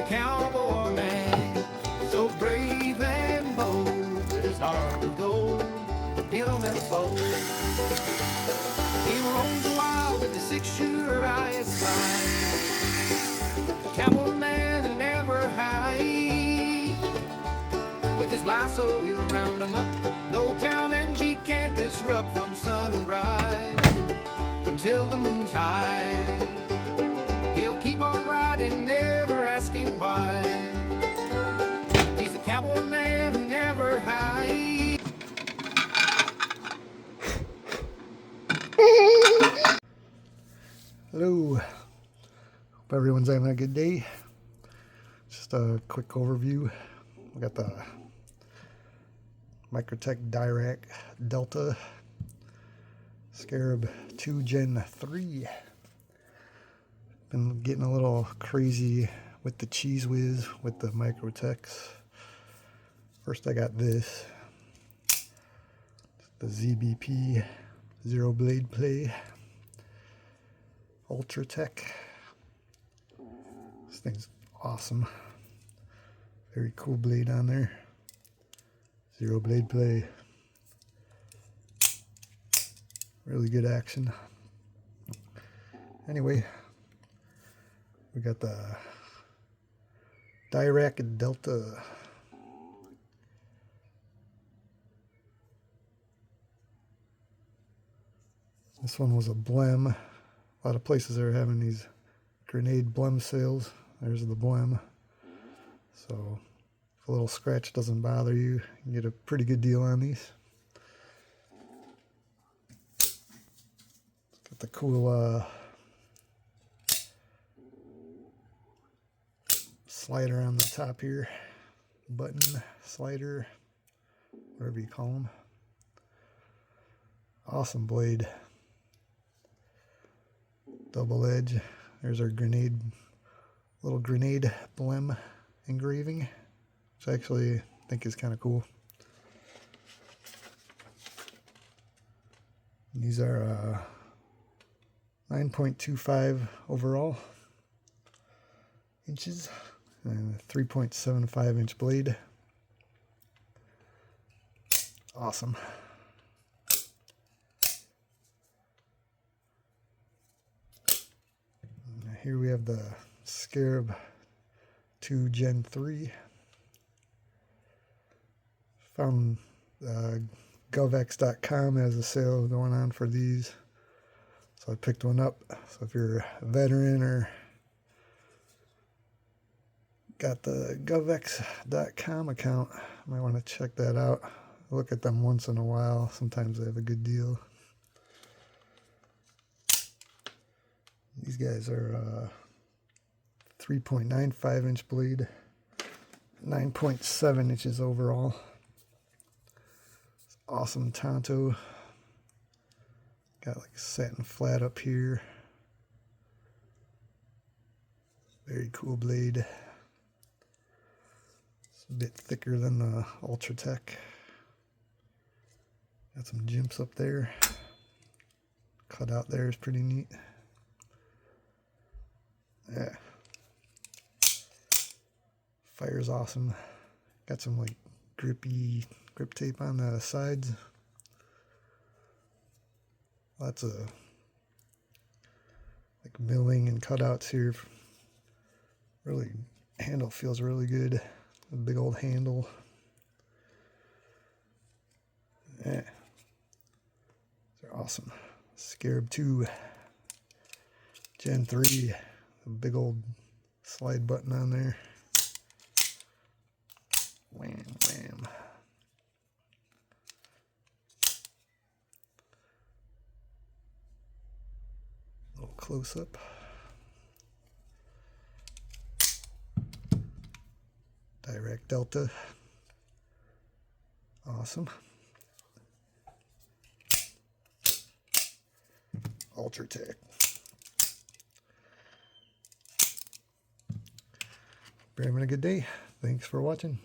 cowboy man, so brave and bold, his heart of gold, him and foe. He roams wild with the 6-shooter eyes flying, the cowboy man who never hide. With his lasso he'll round 'em up, no town and G can't disrupt from sunrise until the moon's high. He'll keep on riding, never asking why. He's a cowboy man who never hides. Hello, hope everyone's having a good day. Just a quick overview. We got the Microtech Dirac Delta Scarab 2 Gen 3. Been getting a little crazy with the Cheez Whiz with the Microtechs. First I got this, the ZBP Zero Blade Play Ultratech. This thing's awesome. Very cool blade on there. Zero blade play. Really good action. Anyway, we got the Dirac Delta. This one was a blem. A lot of places are having these grenade blem sales. There's the blem. So if a little scratch doesn't bother you, you can get a pretty good deal on these. Got the cool slider on the top here. Button slider, whatever you call them. Awesome blade. Double edge. There's our little grenade blem engraving, which I actually think is kind of cool. These are 9.25 overall inches and a 3.75 inch blade. Awesome. Here we have the Scarab 2 Gen 3. Found govx.com has a sale going on for these, so I picked one up. So if you're a veteran or got the govx.com account, you might want to check that out. I look at them once in a while. Sometimes they have a good deal. These guys are 3.95 inch blade, 9.7 inches overall. Awesome Tonto. Got like satin flat up here. Very cool blade. It's a bit thicker than the Ultratech. Got some jimps up there. Cut out there is pretty neat. Yeah. Fire's awesome. Got some like grip tape on the sides. Lots of like milling and cutouts here. Really, handle feels really good. A big old handle. Yeah. They're awesome. Scarab 2 Gen 3. A big old slide button on there. Wham, wham. A little close up. Dirac Delta. Awesome. Ultratech. You're having a good day. Thanks for watching.